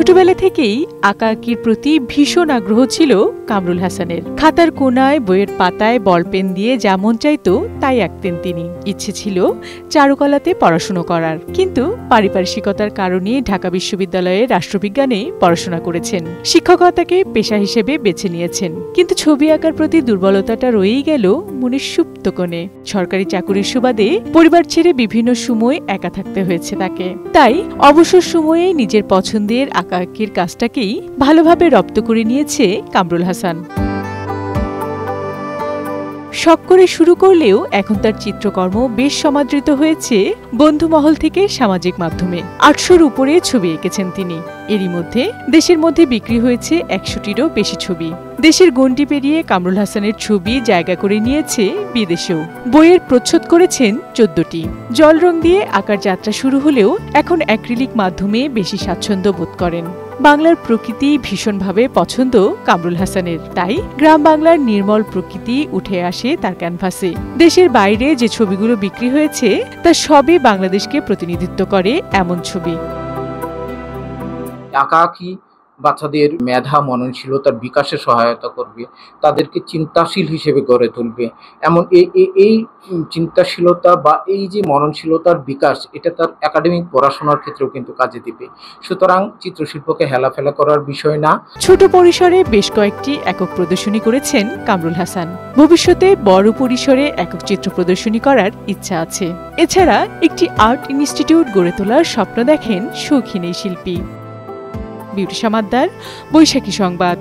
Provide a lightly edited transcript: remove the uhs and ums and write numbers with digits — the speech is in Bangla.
ছোটবেলা থেকেই আঁকাআঁকির প্রতি ভীষণ আগ্রহ ছিল কামরুল হাসানের। খাতার কোনায় বইয়ের পাতায় বলপেন দিয়ে যেমন চাইতো তাই আঁকতেন তিনি। ইচ্ছে ছিল চারুকলাতে পড়াশুনো করার, কিন্তু পারিপার্শ্বিকতার কারণে ঢাকা বিশ্ববিদ্যালয়ে রাষ্ট্রবিজ্ঞানে পড়াশোনা করেছেন। শিক্ষকতাকে পেশা হিসেবে বেছে নিয়েছেন, কিন্তু ছবি আঁকার প্রতি দুর্বলতাটা রয়েই গেল মনের সুপ্ত কোণে। সরকারি চাকুরির সুবাদে পরিবার ছেড়ে বিভিন্ন সময় একা থাকতে হয়েছে তাকে। তাই অবসর সময়ে নিজের পছন্দের আঁকাআঁকির কাজটাকেই ভালোভাবে রপ্ত করে নিয়েছে কামরুল হাসান। শখ করে শুরু করলেও এখন তার চিত্রকর্ম বেশ সমাদৃত হয়েছে বন্ধুমহল থেকে সামাজিক মাধ্যমে। ৮০০-র উপরে ছবি এঁকেছেন তিনি। এরই মধ্যে দেশের মধ্যে বিক্রি হয়েছে ১০০-টিরও বেশি ছবি। দেশের গণ্ডি পেরিয়ে কামরুল হাসানের ছবি জায়গা করে নিয়েছে বিদেশেও। বইয়ের প্রচ্ছদ করেছেন ১৪টি। জল রং দিয়ে আঁকার যাত্রা শুরু হলেও এখন অ্যাক্রিলিক মাধ্যমে বেশি স্বাচ্ছন্দ্য বোধ করেন। বাংলার প্রকৃতি ভীষণভাবে পছন্দ কামরুল হাসানের, তাই গ্রাম বাংলার নির্মল প্রকৃতি উঠে আসে তার ক্যানভাসে। দেশের বাইরে যে ছবিগুলো বিক্রি হয়েছে তা সবই বাংলাদেশকে প্রতিনিধিত্ব করে এমন ছবি। আঁকাআঁকি বাচ্চাদের মেধা মননশীলতার বিকাশে সহায়তা করবে, তাদেরকে চিন্তাশীল হিসেবে গড়ে তুলবে। এমন এই চিন্তাশীলতা বা এই যে মননশীলতার বিকাশ, এটা তার একাডেমিক পড়াশোনার ক্ষেত্রেও কিন্তু কাজে দিবে। সুতরাং চিত্রশিল্পকে হেলাফেলা করার বিষয় না। ছোট পরিসরে বেশ কয়েকটি একক প্রদর্শনী করেছেন কামরুল হাসান। ভবিষ্যতে বড় পরিসরে একক চিত্র প্রদর্শনী করার ইচ্ছা আছে। এছাড়া একটি আর্ট ইনস্টিটিউট গড়ে তোলার স্বপ্ন দেখেন শৌখিন এই শিল্পী। বিউটি সমাদ্দার, বৈশাখী সংবাদ।